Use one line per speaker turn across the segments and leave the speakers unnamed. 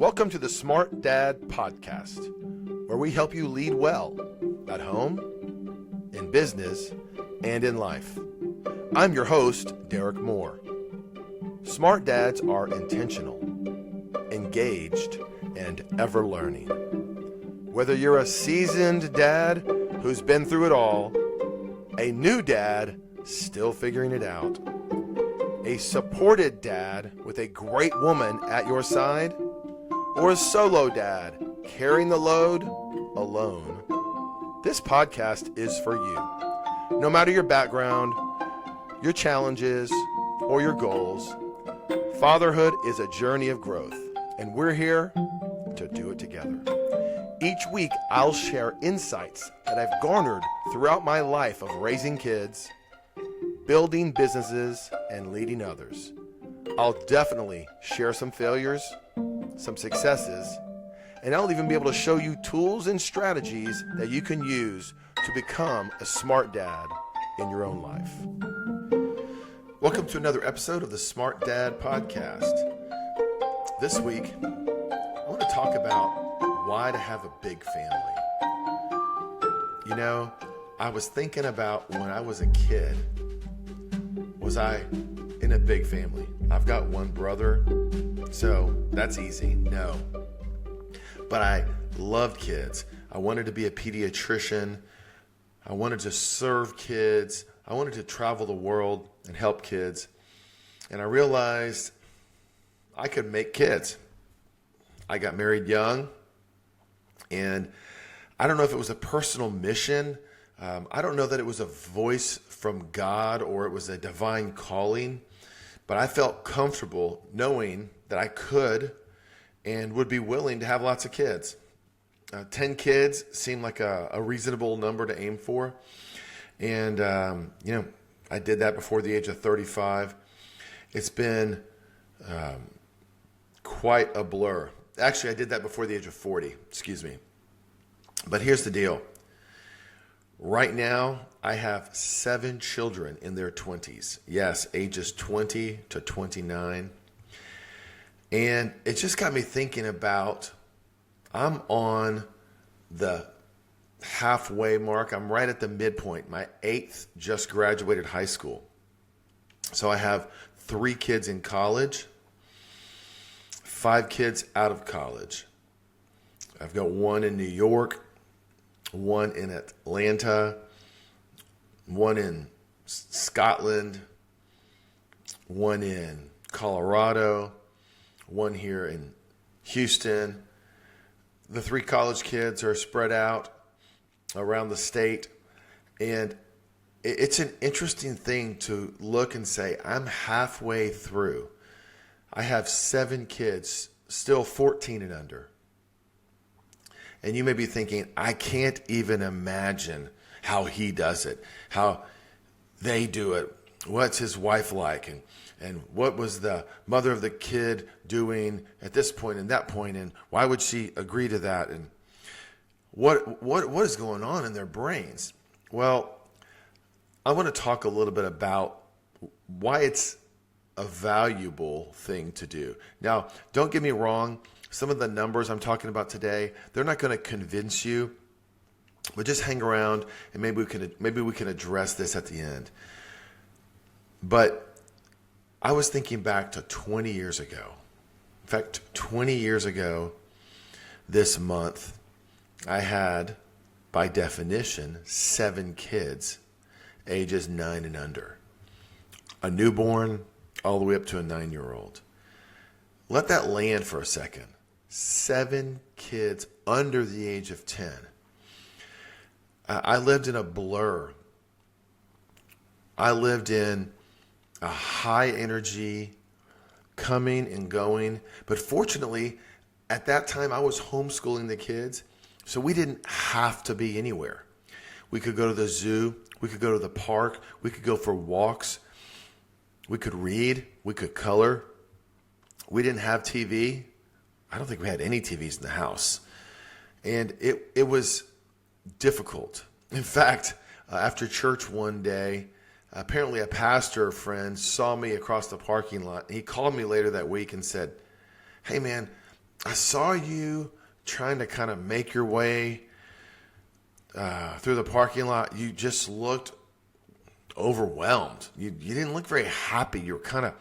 Welcome to the Smart Dad Podcast, where we help you lead well at home, in business, and in life. I'm your host, Derek Moore. Smart dads are intentional, engaged, and ever learning. Whether you're a seasoned dad who's been through it all, a new dad still figuring it out, a supported dad with a great woman at your side, or a solo dad carrying the load alone, this podcast is for you. No matter your background, your challenges, or your goals, fatherhood is a journey of growth, and we're here to do it together. Each week, I'll share insights that I've garnered throughout my life of raising kids, building businesses, and leading others. I'll definitely share some failures, some successes, and I'll even be able to show you tools and strategies that you can use to become a smart dad in your own life. Welcome to another episode of the Smart Dad Podcast. This week, I want to talk about why to have a big family. You know, I was thinking about when I was a kid, was I in a big family? I've got one brother, so that's easy. No. But I loved kids. I wanted to be a pediatrician. I wanted to serve kids. I wanted to travel the world and help kids. And I realized I could make kids. I got married young, and I don't know if it was a personal mission. I don't know that it was a voice from God or it was a divine calling, but I felt comfortable knowing that I could and would be willing to have lots of kids. 10 kids seemed like a reasonable number to aim for. And, I did that before the age of 35. It's been quite a blur. Actually, I did that before the age of 40, But here's the deal. Right now, I have 7 children in their 20s. Yes, ages 20 to 29. And it just got me thinking about, I'm on the halfway mark. I'm right at the midpoint. My 8th just graduated high school. So I have 3 kids in college, 5 kids out of college. I've got 1 in New York, 1 in Atlanta, 1 in Scotland, 1 in Colorado, 1 here in Houston. The 3 college kids are spread out around the state. And it's an interesting thing to look and say, I'm halfway through. I have 7 kids, still 14 and under. And you may be thinking, I can't even imagine how he does it, how they do it. What's his wife like? And what was the mother of the kid doing at this point and that point? And why would she agree to that? And what is going on in their brains? Well, I want to talk a little bit about why it's a valuable thing to do. Now, don't get me wrong. Some of the numbers I'm talking about today, they're not going to convince you, but just hang around and maybe we can address this at the end. But I was thinking back to 20 years ago. In fact, 20 years ago this month, I had, by definition, 7 kids, ages 9 and under. A newborn all the way up to a 9-year-old. Let that land for a second. 7 kids under the age of 10. I lived in a blur. I lived in a high energy, coming and going. But fortunately, at that time, I was homeschooling the kids, so we didn't have to be anywhere. We could go to the zoo. We could go to the park. We could go for walks. We could read. We could color. We didn't have TV. I don't think we had any TVs in the house. And it was difficult. In fact, after church one day, apparently a pastor friend saw me across the parking lot. He called me later that week and said, "Hey man, I saw you trying to kind of make your way through the parking lot. You just looked overwhelmed. You didn't look very happy. You were kind of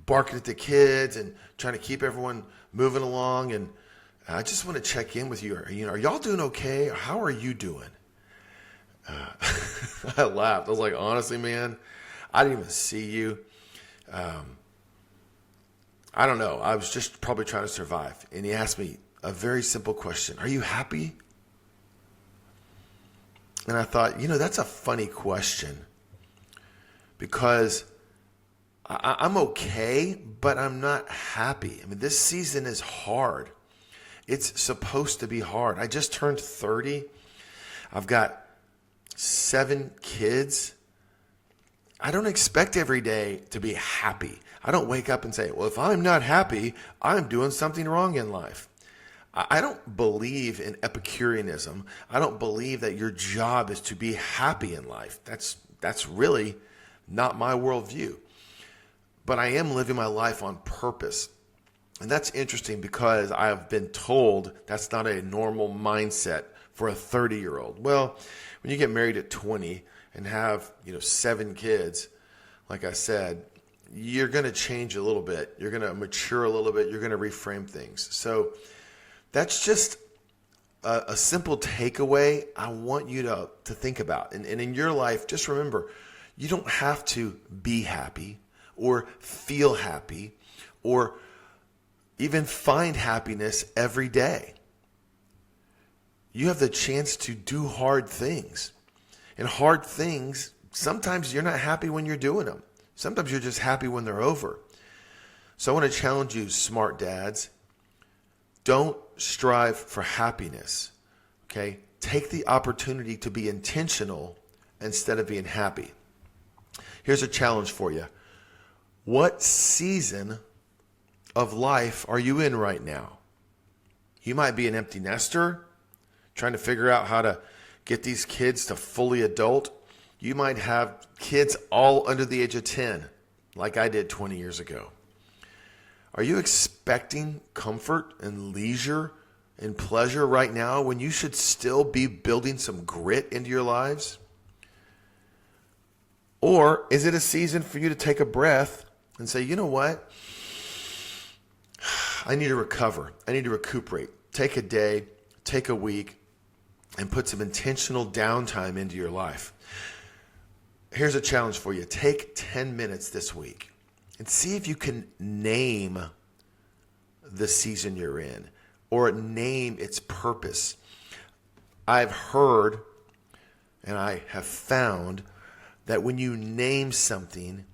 barking at the kids and trying to keep everyone moving along. And I just want to check in with you. Are y'all doing okay? How are you doing? I laughed. I was like, honestly, man, I didn't even see you. I don't know. I was just probably trying to survive. And he asked me a very simple question. Are you happy? And I thought, that's a funny question, because I'm okay, but I'm not happy. I mean, this season is hard. It's supposed to be hard. I just turned 30. I've got 7 kids. I don't expect every day to be happy. I don't wake up and say, well, if I'm not happy, I'm doing something wrong in life. I don't believe in Epicureanism. I don't believe that your job is to be happy in life. That's really not my worldview. But I am living my life on purpose. And that's interesting, because I have been told that's not a normal mindset for a 30-year-old. Well, when you get married at 20 and have 7 kids, like I said, you're going to change a little bit. You're going to mature a little bit. You're going to reframe things. So that's just a simple takeaway I want you to think about. And in your life, just remember, you don't have to be happy or feel happy or even find happiness every day. You have the chance to do hard things. And hard things, sometimes you're not happy when you're doing them. Sometimes you're just happy when they're over. So I want to challenge you, smart dads. Don't strive for happiness. Okay? Take the opportunity to be intentional instead of being happy. Here's a challenge for you. What season of life are you in right now? You might be an empty nester, trying to figure out how to get these kids to fully adult. You might have kids all under the age of 10, like I did 20 years ago. Are you expecting comfort and leisure and pleasure right now when you should still be building some grit into your lives? Or is it a season for you to take a breath and say, you know what? I need to recover. I need to recuperate. Take a day, take a week, and put some intentional downtime into your life. Here's a challenge for you. Take 10 minutes this week and see if you can name the season you're in or name its purpose. I've heard and I have found that when you name something,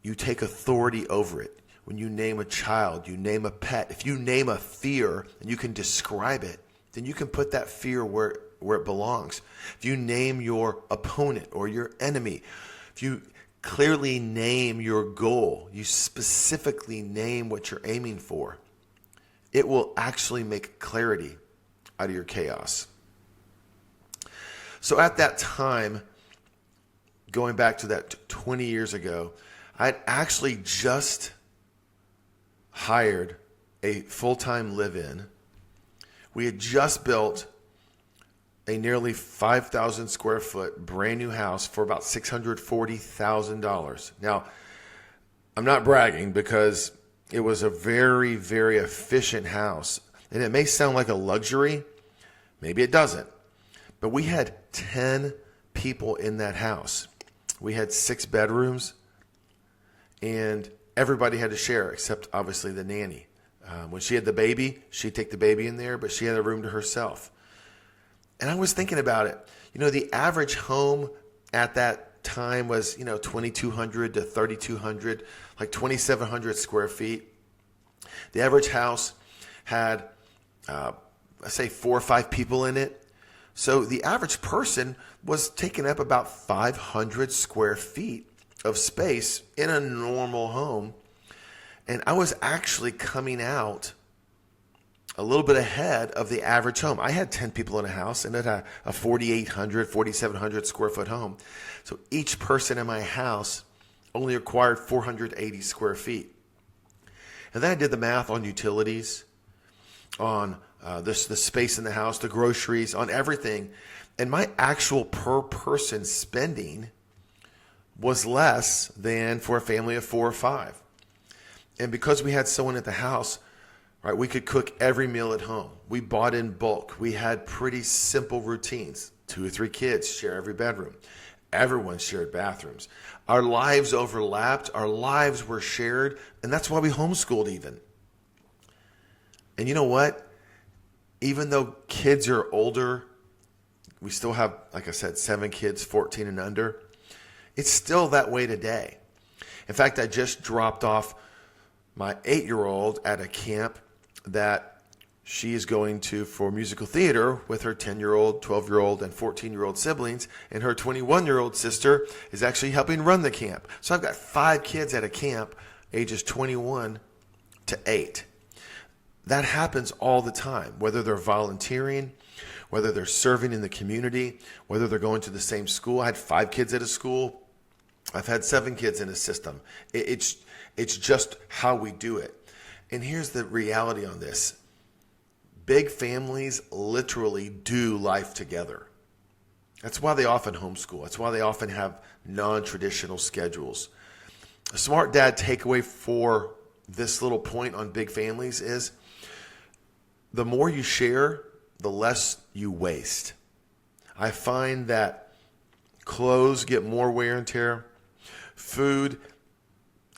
you take authority over it. When you name a child, you name a pet. If you name a fear and you can describe it, then you can put that fear where it belongs. If you name your opponent or your enemy, if you clearly name your goal, you specifically name what you're aiming for, it will actually make clarity out of your chaos. So at that time, going back to that 20 years ago, I'd actually just hired a full-time live-in. We had just built a nearly 5,000 square foot brand new house for about $640,000. Now, I'm not bragging because it was a very, very efficient house. And it may sound like a luxury. Maybe it doesn't. But we had 10 people in that house. We had 6 bedrooms, and everybody had to share except obviously the nanny. When she had the baby, she'd take the baby in there, but she had a room to herself. And I was thinking about it. The average home at that time was, 2,200 to 3,200, like 2,700 square feet. The average house had, let's say 4 or 5 people in it. So the average person was taking up about 500 square feet of space in a normal home. And I was actually coming out a little bit ahead of the average home. I had 10 people in a house, and it had a 4,800, 4,700 square foot home. So each person in my house only required 480 square feet. And then I did the math on utilities. on the space in the house, the groceries, on everything. And my actual per person spending was less than for a family of 4 or 5. And because we had someone at the house, right, we could cook every meal at home. We bought in bulk. We had pretty simple routines. 2 or 3 kids share every bedroom. Everyone shared bathrooms. Our lives overlapped. Our lives were shared. And that's why we homeschooled even. And you know what? Even though kids are older, we still have, like I said, 7 kids, 14 and under. It's still that way today. In fact, I just dropped off my 8-year-old at a camp that she is going to for musical theater with her 10-year-old, 12-year-old, and 14-year-old siblings. And her 21-year-old sister is actually helping run the camp. So I've got 5 kids at a camp, ages 21 to 8. That happens all the time, whether they're volunteering, whether they're serving in the community, whether they're going to the same school. I had 5 kids at a school. I've had 7 kids in a system. It's just how we do it. And here's the reality on this. Big families literally do life together. That's why they often homeschool. That's why they often have non-traditional schedules. A smart dad takeaway for this little point on big families is the more you share, the less you waste. I find that clothes get more wear and tear. Food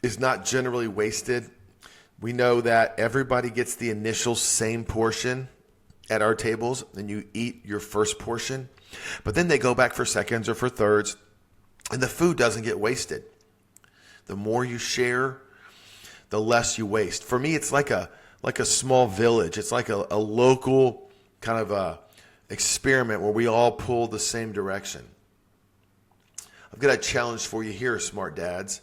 is not generally wasted. We know that everybody gets the initial same portion at our tables, and you eat your first portion, but then they go back for seconds or for thirds, and the food doesn't get wasted. The more you share, the less you waste. For me, it's like a small village. It's like a local kind of a experiment where we all pull the same direction. I've got a challenge for you here, smart dads.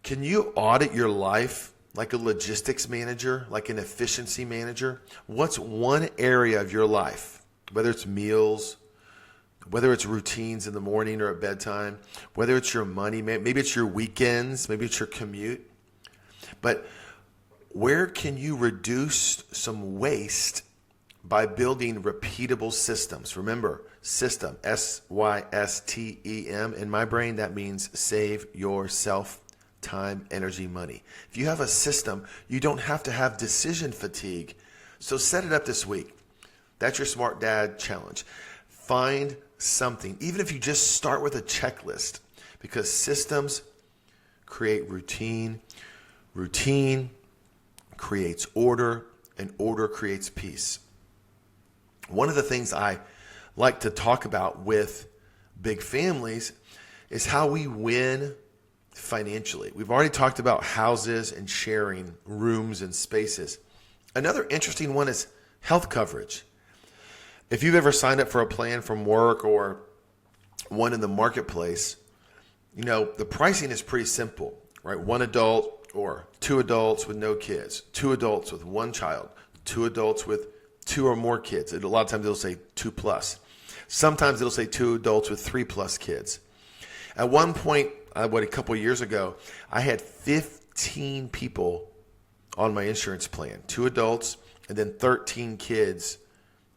Can you audit your life like a logistics manager, like an efficiency manager? What's one area of your life, whether it's meals, whether it's routines in the morning or at bedtime, whether it's your money, maybe it's your weekends, maybe it's your commute, but where can you reduce some waste by building repeatable systems? Remember, system, SYSTEM. In my brain, that means save yourself time, energy, money. If you have a system, you don't have to have decision fatigue. So set it up this week. That's your Smart Dad challenge. Find something, even if you just start with a checklist, because systems create routine. Routine creates order, and order creates peace. One of the things I like to talk about with big families is how we win financially. We've already talked about houses and sharing rooms and spaces. Another interesting one is health coverage. If you've ever signed up for a plan from work or one in the marketplace, you know, the pricing is pretty simple, right? 1 adult or 2 adults with no kids, 2 adults with 1 child, 2 adults with 2 or more kids. A lot of times it'll say 2 plus. Sometimes it'll say 2 adults with 3 plus kids. At one point, a couple of years ago, I had 15 people on my insurance plan, 2 adults and then 13 kids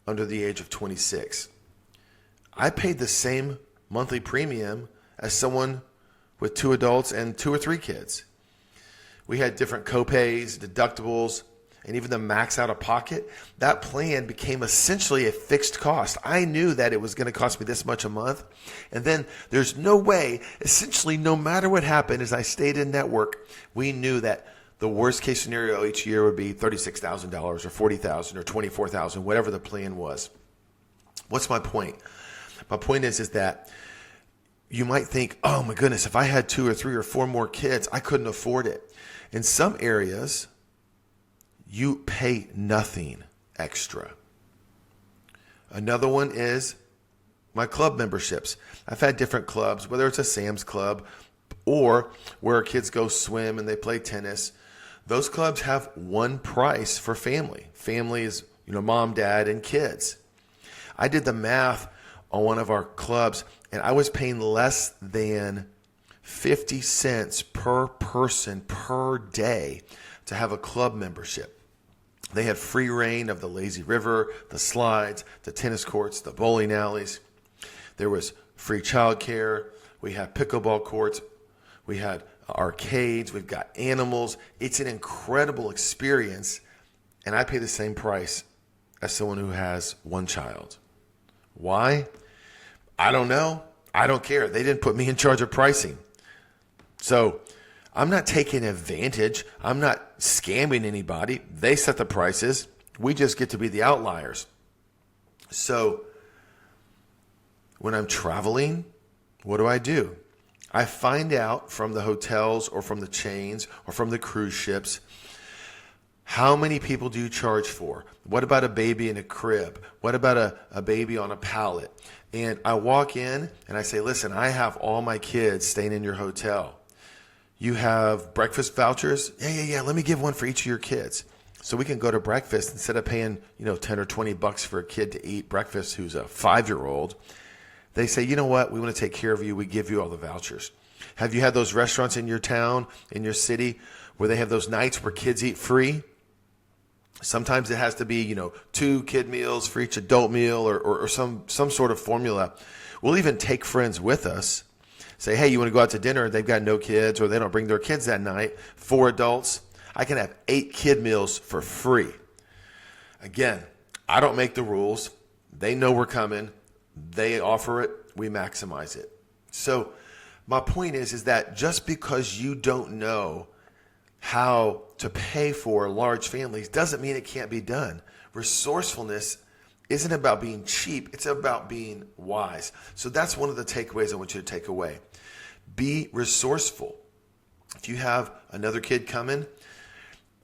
under the age of 26. I paid the same monthly premium as someone with 2 adults and 2 or 3 kids. We had different copays, deductibles, and even the max out of pocket. That plan became essentially a fixed cost. I knew that it was going to cost me this much a month. And then there's no way, essentially no matter what happened, as I stayed in network, we knew that the worst case scenario each year would be $36,000 or $40,000 or $24,000, whatever the plan was. What's my point? My point is that you might think, oh my goodness, if I had 2 or 3 or 4 more kids, I couldn't afford it. In some areas, you pay nothing extra. Another one is my club memberships. I've had different clubs, whether it's a Sam's Club or where kids go swim and they play tennis. Those clubs have one price for family. Family is, mom, dad, and kids. I did the math on one of our clubs, and I was paying less than 50 cents per person per day to have a club membership. They had free reign of the lazy river, the slides, the tennis courts, the bowling alleys. There was free childcare. We had pickleball courts. We had arcades. We've got animals. It's an incredible experience. And I pay the same price as someone who has one child. Why? I don't know. I don't care. They didn't put me in charge of pricing. So I'm not taking advantage. I'm not scamming anybody. They set the prices. We just get to be the outliers. So when I'm traveling, what do? I find out from the hotels or from the chains or from the cruise ships, how many people do you charge for? What about a baby in a crib? What about a baby on a pallet? And I walk in and I say, listen, I have all my kids staying in your hotel. You have breakfast vouchers? Yeah. Let me give one for each of your kids. So we can go to breakfast instead of paying, 10 or 20 bucks for a kid to eat breakfast who's a 5-year-old. They say, you know what? We want to take care of you. We give you all the vouchers. Have you had those restaurants in your town, in your city, where they have those nights where kids eat free? Sometimes it has to be, 2 kid meals for each adult meal or some sort of formula. We'll even take friends with us. Say, hey, you want to go out to dinner? They've got no kids or they don't bring their kids that night. 4 adults. I can have 8 kid meals for free. Again, I don't make the rules. They know we're coming. They offer it. We maximize it. So my point is that just because you don't know how to pay for large families doesn't mean it can't be done. Resourcefulness isn't about being cheap. It's about being wise. So that's one of the takeaways I want you to take away. Be resourceful. If you have another kid coming,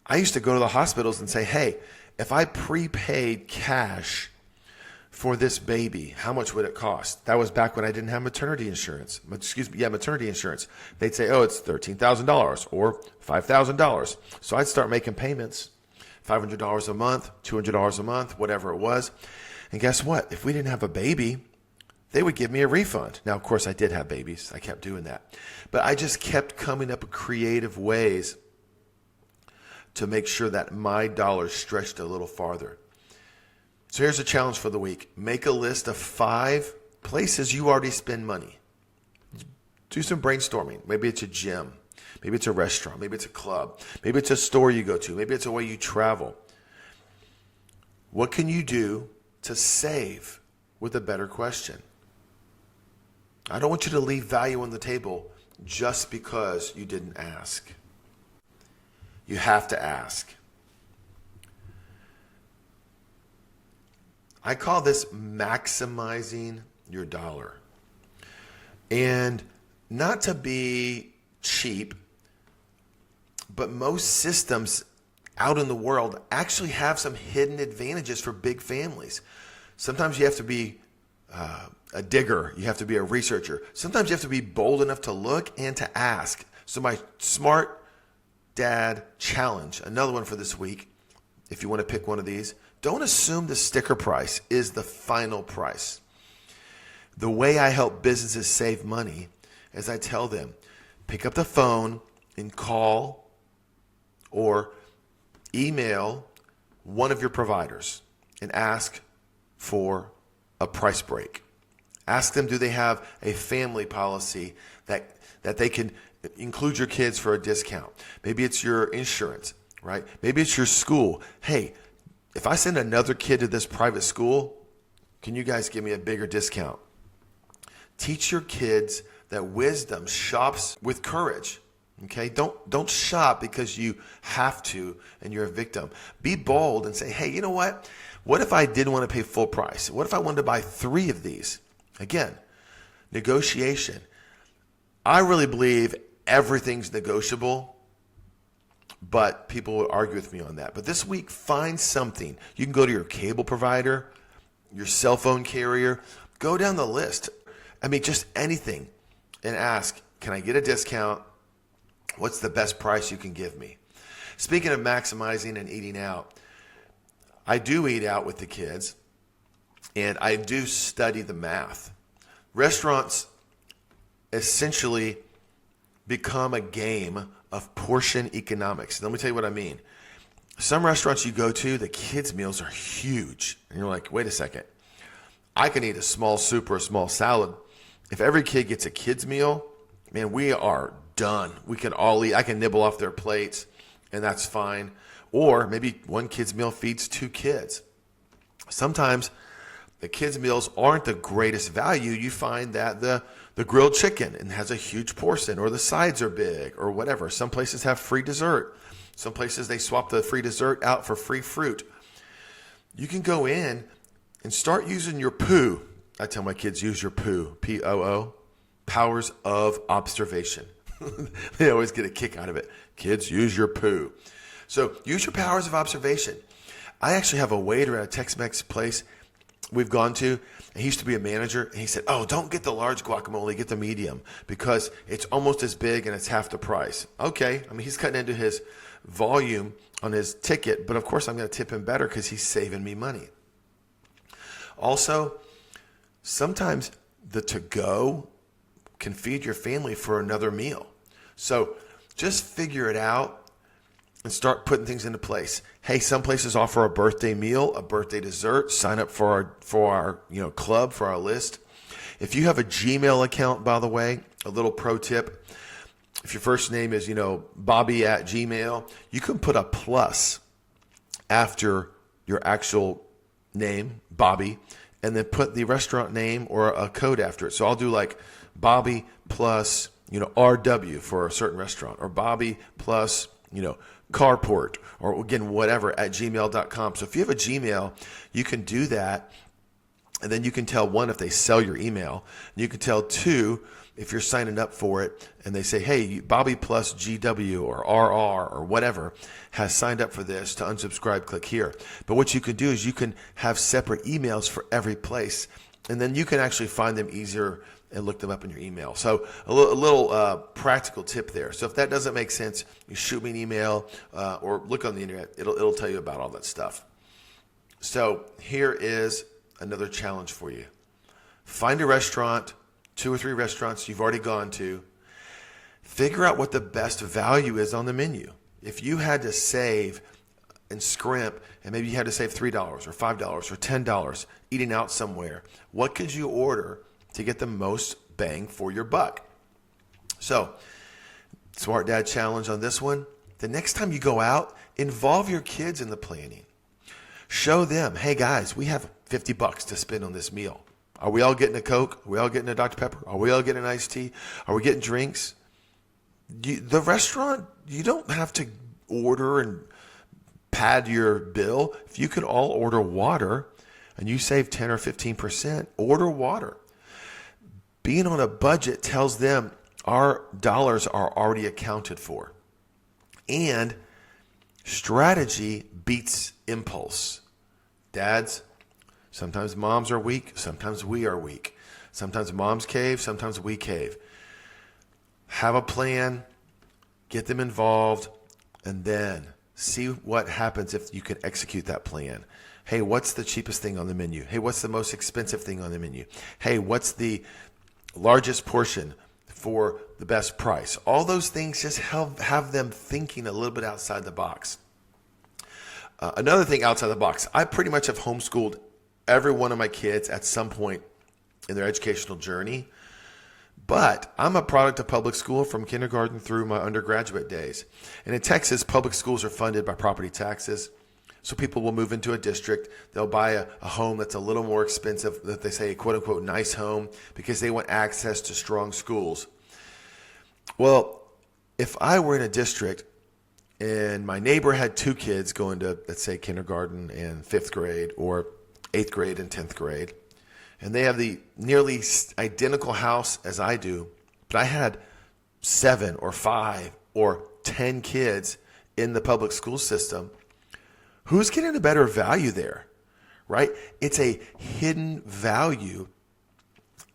I used to go to the hospitals and say, hey, if I prepaid cash for this baby, how much would it cost? That was back when I didn't have maternity insurance. Maternity insurance. They'd say, oh, it's $13,000 or $5,000. So I'd start making payments, $500 a month, $200 a month, whatever it was. And guess what? If we didn't have a baby, they would give me a refund. Now, of course, I did have babies. I kept doing that. But I just kept coming up with creative ways to make sure that my dollars stretched a little farther. So here's a challenge for the week. Make a list of 5 places you already spend money. Do some brainstorming. Maybe it's a gym. Maybe it's a restaurant. Maybe it's a club. Maybe it's a store you go to. Maybe it's a way you travel. What can you do to save with a better question? I don't want you to leave value on the table just because you didn't ask. You have to ask. I call this maximizing your dollar. And not to be cheap, but most systems out in the world actually have some hidden advantages for big families. Sometimes you have to be a digger. You have to be a researcher. Sometimes you have to be bold enough to look and to ask. So my Smart Dad Challenge, another one for this week, if you want to pick one of these, don't assume the sticker price is the final price. The way I help businesses save money is I tell them, pick up the phone and call or email one of your providers and ask for a price break. Ask them, do they have a family policy that they can include your kids for a discount? Maybe it's your insurance, right? Maybe it's your school. Hey, if I send another kid to this private school, can you guys give me a bigger discount? Teach your kids that wisdom shops with courage. Okay? Don't shop because you have to and you're a victim. Be bold and say, hey, you know what? What if I didn't want to pay full price? What if I wanted to buy 3 of these? Again, negotiation. I really believe everything's negotiable, but people will argue with me on that. But this week, find something. You can go to your cable provider, your cell phone carrier, go down the list. I mean, just anything, and ask, can I get a discount? What's the best price you can give me? Speaking of maximizing and eating out, I do eat out with the kids, and I do study the math. Restaurants essentially become a game of portion economics. Let me tell you what I mean. Some restaurants you go to, the kids' meals are huge. And you're like, wait a second. I can eat a small soup or a small salad. If every kid gets a kid's meal, man, we are done. We can all eat. I can nibble off their plates, and that's fine. Or maybe one kid's meal feeds 2 kids. Sometimes the kids' meals aren't the greatest value. You find that the grilled chicken and has a huge portion, or the sides are big, or whatever. Some places have free dessert. Some places they swap the free dessert out for free fruit. You can go in and start using your poo. I tell my kids, use your poo, P-O-O, powers of observation. They always get a kick out of it. Kids, use your poo. So use your powers of observation. I actually have a waiter at a Tex-Mex place we've gone to, and he used to be a manager, and he said, oh, don't get the large guacamole, get the medium, because it's almost as big and it's half the price. Okay, I mean, he's cutting into his volume on his ticket, but of course I'm going to tip him better because he's saving me money. Also, sometimes the to-go can feed your family for another meal. So just figure it out and start putting things into place. Hey, some places offer a birthday meal, a birthday dessert. Sign up for our club, for our list. If you have a Gmail account, by the way, a little pro tip. If your first name is, Bobby at Gmail, you can put a plus after your actual name, Bobby, and then put the restaurant name or a code after it. So I'll do like Bobby plus, RW for a certain restaurant, or Bobby plus, carport, or again, whatever at gmail.com. So if you have a Gmail, you can do that. And then you can tell, 1, if they sell your email. You can tell 2, if you're signing up for it and they say, hey, Bobby plus GW or RR or whatever has signed up for this, to unsubscribe, click here. But what you can do is you can have separate emails for every place, and then you can actually find them easier and look them up in your email. So a little practical tip there. So if that doesn't make sense, you shoot me an email or look on the internet. It'll tell you about all that stuff. So here is another challenge for you. Find a restaurant, 2 or 3 restaurants you've already gone to. Figure out what the best value is on the menu. If you had to save and scrimp, and maybe you had to save $3 or $5 or $10 eating out somewhere, what could you order to get the most bang for your buck? So, Smart Dad Challenge on this one. The next time you go out, involve your kids in the planning. Show them, hey guys, we have $50 to spend on this meal. Are we all getting a Coke? Are we all getting a Dr. Pepper? Are we all getting an iced tea? Are we getting drinks? The restaurant, you don't have to order and pad your bill. If you could all order water and you save 10 or 15%, order water. Being on a budget tells them our dollars are already accounted for. And strategy beats impulse. Dads, sometimes moms are weak, sometimes we are weak. Sometimes moms cave, sometimes we cave. Have a plan, get them involved, and then see what happens if you can execute that plan. Hey, what's the cheapest thing on the menu? Hey, what's the most expensive thing on the menu? Hey, what's the largest portion for the best price? All those things just have them thinking a little bit outside the box. Another thing outside the box, I pretty much have homeschooled every one of my kids at some point in their educational journey. But I'm a product of public school from kindergarten through my undergraduate days. And in Texas, public schools are funded by property taxes. So people will move into a district. They'll buy a home that's a little more expensive, that they say a quote unquote nice home, because they want access to strong schools. Well, if I were in a district and my neighbor had 2 kids going to, let's say, kindergarten and 5th grade, or 8th grade and 10th grade, and they have the nearly identical house as I do, but I had 7 or 5 or 10 kids in the public school system, who's getting a better value there, right? It's a hidden value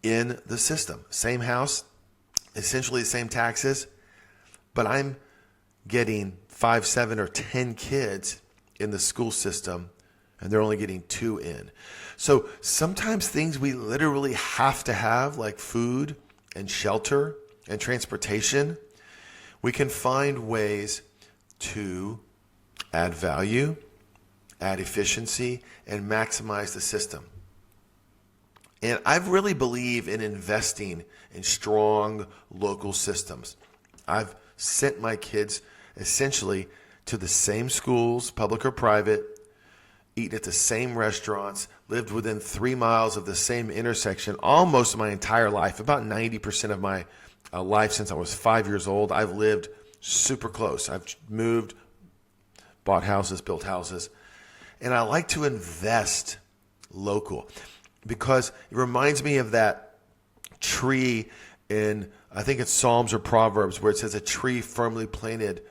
in the system. Same house, essentially the same taxes, but I'm getting 5, 7, or 10 kids in the school system, and they're only getting 2 in. So sometimes things we literally have to have, like food and shelter and transportation, we can find ways to add value, add efficiency, and maximize the system. And I really believe in investing in strong local systems. I've sent my kids essentially to the same schools, public or private, eaten at the same restaurants, lived within 3 miles of the same intersection almost my entire life. About 90% of my life since I was 5 years old, I've lived super close. I've moved, bought houses, built houses. And I like to invest local because it reminds me of that tree in, I think it's Psalms or Proverbs, where it says a tree firmly planted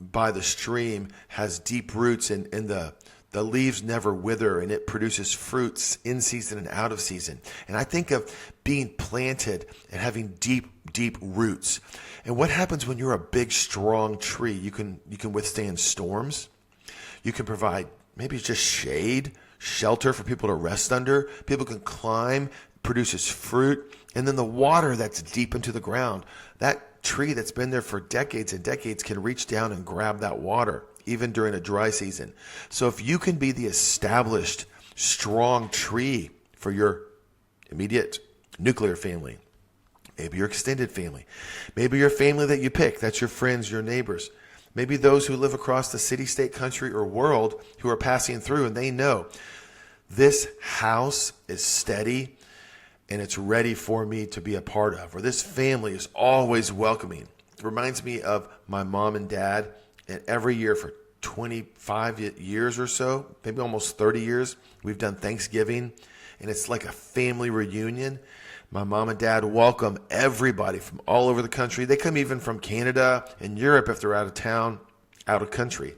by the stream has deep roots and the leaves never wither, and it produces fruits in season and out of season. And I think of being planted and having deep roots. And what happens when you're a big, strong tree? You can withstand storms. You can provide maybe just shade, shelter for people to rest under. People can climb, produces fruit. And then the water that's deep into the ground, that tree that's been there for decades and decades can reach down and grab that water, even during a dry season. So if you can be the established, strong tree for your immediate nuclear family, maybe your extended family, maybe your family that you pick, that's your friends, your neighbors, maybe those who live across the city, state, country, or world who are passing through, and they know this house is steady and it's ready for me to be a part of, or this family is always welcoming. It reminds me of my mom and dad. And every year for 25 years or so, maybe almost 30 years, we've done Thanksgiving, and it's like a family reunion. My mom and dad welcome everybody from all over the country. They come even from Canada and Europe if they're out of town, out of country.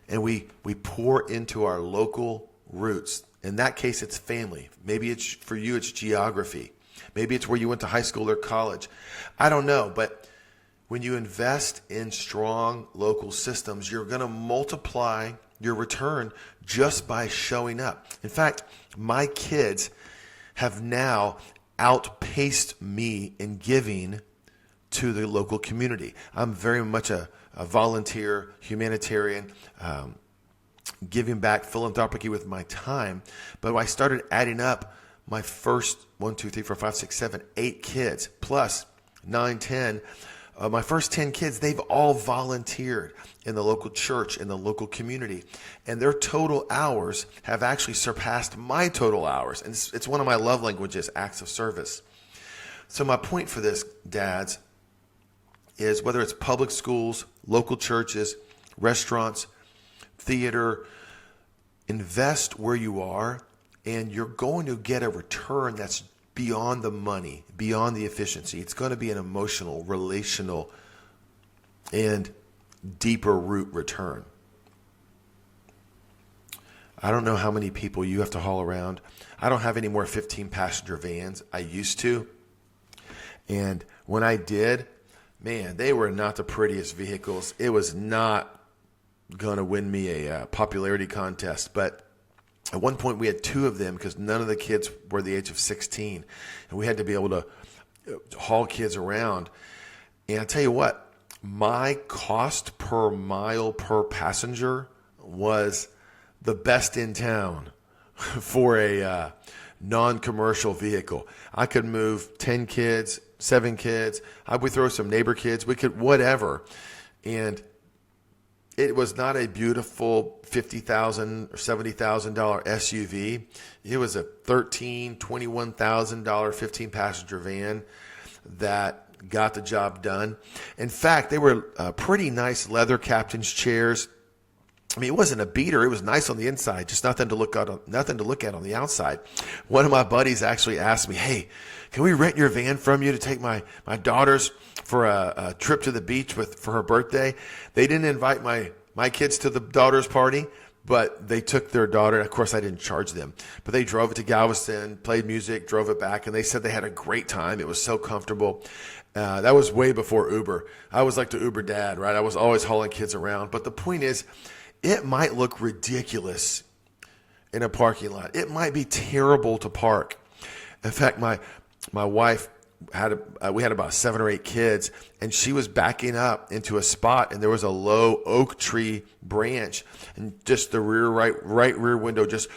And we pour into our local roots. In that case, it's family. Maybe it's for you, it's geography. Maybe it's where you went to high school or college. I don't know, but when you invest in strong local systems, you're going to multiply your return just by showing up. In fact, my kids have now outpaced me in giving to the local community. I'm very much a volunteer, humanitarian, giving back philanthropically with my time. But I started adding up my first 1, 2, 3, 4, 5, 6, 7, 8 kids, plus 9, 10. My first 10 kids, they've all volunteered in the local church, in the local community. And their total hours have actually surpassed my total hours. And it's one of my love languages, acts of service. So my point for this, dads, is whether it's public schools, local churches, restaurants, theater, invest where you are, and you're going to get a return that's beyond the money, beyond the efficiency. It's going to be an emotional, relational, and deeper root return. I don't know how many people you have to haul around. I don't have any more 15-passenger vans. I used to. And when I did, man, they were not the prettiest vehicles. It was not going to win me a popularity contest. But at one point, we had 2 of them because none of the kids were the age of 16. And we had to be able to haul kids around. And I tell you what, my cost per mile per passenger was the best in town for a non-commercial vehicle. I could move 10 kids, 7 kids. I would throw some neighbor kids. We could whatever. And it was not a beautiful $50,000 or $70,000 SUV. It was a $13,000, $21,000 15-passenger van that got the job done. In fact, they were pretty nice leather captain's chairs. I mean, it wasn't a beater. It was nice on the inside, just nothing to look at on the outside. One of my buddies actually asked me, "Hey, can we rent your van from you to take my daughters for a trip to the beach for her birthday?" They didn't invite my kids to the daughter's party, but they took their daughter. Of course, I didn't charge them, but they drove it to Galveston, played music, drove it back, and they said they had a great time. It was so comfortable. That was way before Uber. I was like the Uber dad, right? I was always hauling kids around. But the point is, it might look ridiculous in a parking lot. It might be terrible to park. In fact, my wife we had about 7 or 8 kids, and she was backing up into a spot, and there was a low oak tree branch, and just the right rear window just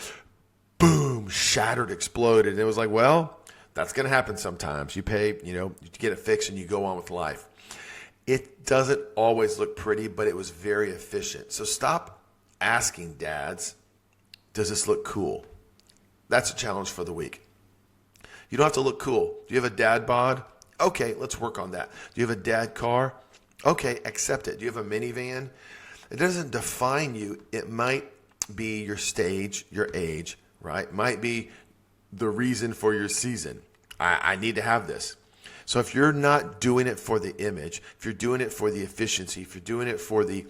boom, shattered, exploded. And it was like, well, that's going to happen sometimes. You pay, you get it fixed and you go on with life. It doesn't always look pretty, but it was very efficient. So stop asking dads, does this look cool? That's a challenge for the week. You don't have to look cool. Do you have a dad bod? Okay, let's work on that. Do you have a dad car? Okay, accept it. Do you have a minivan? It doesn't define you. It might be your stage, your age, right? Might be the reason for your season. I need to have this. So if you're not doing it for the image, if you're doing it for the efficiency, if you're doing it for the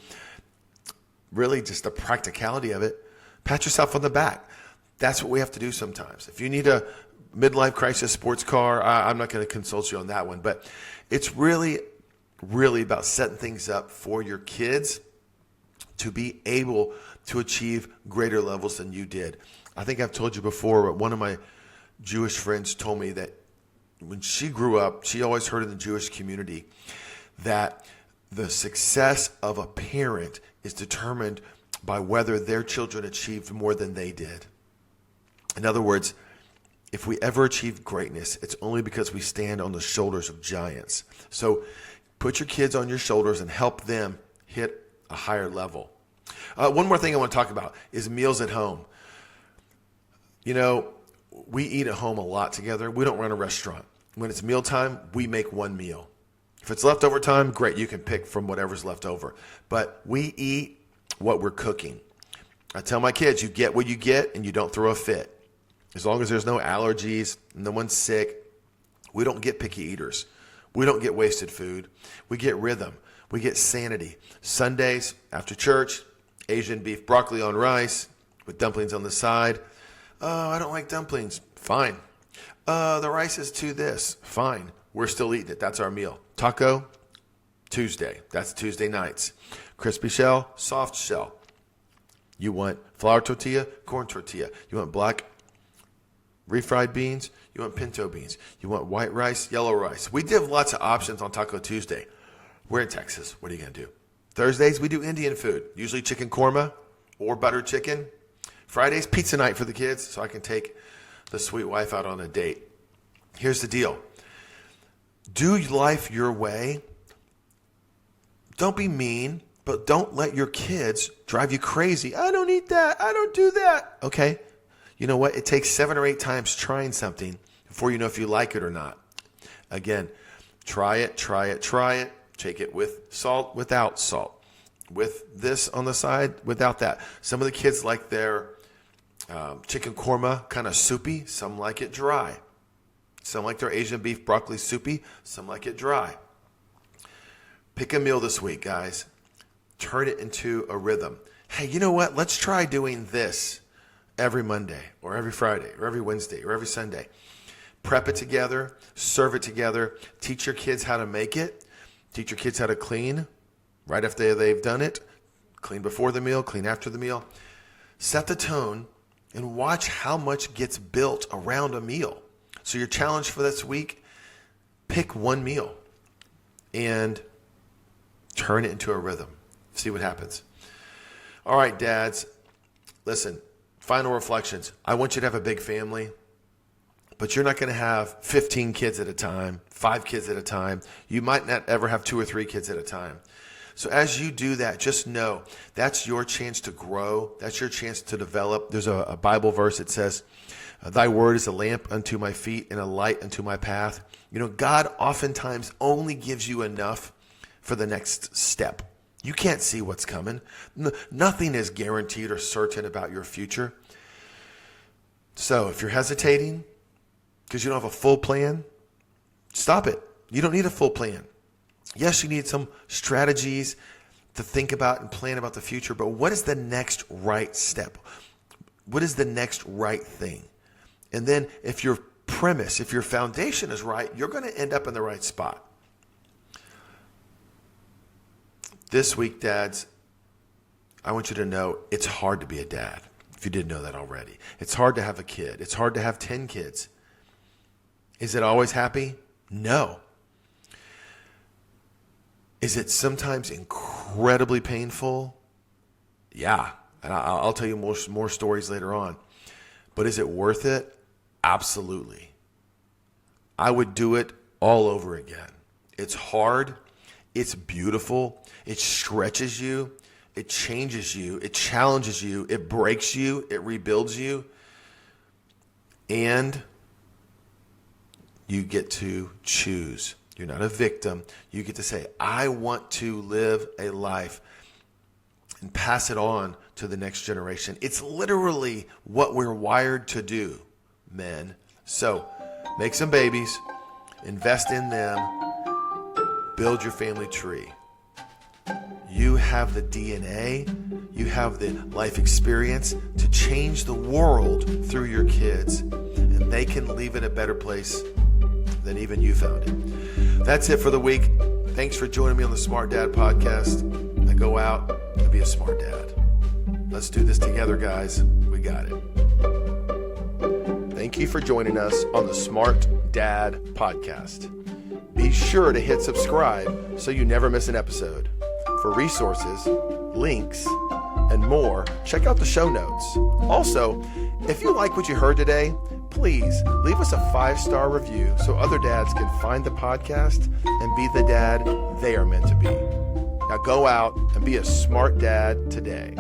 really just the practicality of it, pat yourself on the back. That's what we have to do sometimes. If you need a midlife crisis sports car, I'm not going to consult you on that one. But it's really, really about setting things up for your kids to be able to achieve greater levels than you did. I think I've told you before, but one of my Jewish friends told me that when she grew up, she always heard in the Jewish community that the success of a parent is determined by whether their children achieved more than they did. In other words, if we ever achieve greatness, it's only because we stand on the shoulders of giants. So put your kids on your shoulders and help them hit a higher level. One more thing I want to talk about is meals at home. We eat at home a lot together. We don't run a restaurant. When it's mealtime, we make one meal. If it's leftover time, great. You can pick from whatever's left over. But we eat what we're cooking. I tell my kids, you get what you get and you don't throw a fit. As long as there's no allergies, no one's sick, we don't get picky eaters. We don't get wasted food. We get rhythm. We get sanity. Sundays after church, Asian beef broccoli on rice with dumplings on the side. Oh, I don't like dumplings. Fine. The rice is too this. Fine. We're still eating it. That's our meal. Taco, Tuesday. That's Tuesday nights. Crispy shell, soft shell. You want flour tortilla, corn tortilla. You want black refried beans. You want pinto beans. You want white rice, yellow rice. We have lots of options on Taco Tuesday. We're in Texas. What are you going to do? Thursdays, we do Indian food. Usually chicken korma or butter chicken. Fridays, pizza night for the kids, so I can take the sweet wife out on a date. Here's the deal. Do life your way. Don't be mean, but don't let your kids drive you crazy. I don't eat that. I don't do that. Okay. You know what? It takes 7 or 8 times trying something before you know if you like it or not. Again, try it. Take it with salt, without salt. With this on the side, without that. Some of the kids like their chicken korma kind of soupy. Some like it dry. Some like their Asian beef broccoli soupy. Some like it dry. Pick a meal this week, guys. Turn it into a rhythm. Hey, you know what? Let's try doing this every Monday or every Friday or every Wednesday or every Sunday. Prep it together. Serve it together. Teach your kids how to make it. Teach your kids how to clean right after they've done it. Clean before the meal. Clean after the meal. Set the tone and watch how much gets built around a meal. So your challenge for this week, pick one meal and turn it into a rhythm. See what happens. All right, dads, listen, final reflections. I want you to have a big family, but you're not going to have 15 kids at a time, 5 kids at a time. You might not ever have 2 or 3 kids at a time. So as you do that, just know that's your chance to grow. That's your chance to develop. There's a Bible verse that says, thy word is a lamp unto my feet and a light unto my path. God oftentimes only gives you enough for the next step. You can't see what's coming. Nothing is guaranteed or certain about your future. So if you're hesitating because you don't have a full plan, stop it. You don't need a full plan. Yes, you need some strategies to think about and plan about the future, but what is the next right step? What is the next right thing? And then if your premise, if your foundation is right, you're going to end up in the right spot. This week, dads, I want you to know it's hard to be a dad, if you didn't know that already. It's hard to have a kid. It's hard to have 10 kids. Is it always happy? No. Is it sometimes incredibly painful? Yeah. And I'll tell you more stories later on. But is it worth it? Absolutely. I would do it all over again. It's hard. It's beautiful. It stretches you. It changes you. It challenges you. It breaks you. It rebuilds you. And you get to choose. You're not a victim. You get to say, I want to live a life and pass it on to the next generation. It's literally what we're wired to do, men. So make some babies, invest in them, build your family tree. You have the DNA, you have the life experience to change the world through your kids, and they can leave it a better place than even you found it. That's it for the week. Thanks for joining me on the Smart Dad podcast. Now go out and be a smart dad. Let's do this together, guys. We got it. Thank you for joining us on the Smart Dad podcast. Be sure to hit subscribe so you never miss an episode. For resources, links, and more, check out the show notes. Also, if you like what you heard today, please leave us a 5-star review so other dads can find the podcast and be the dad they are meant to be. Now go out and be a smart dad today.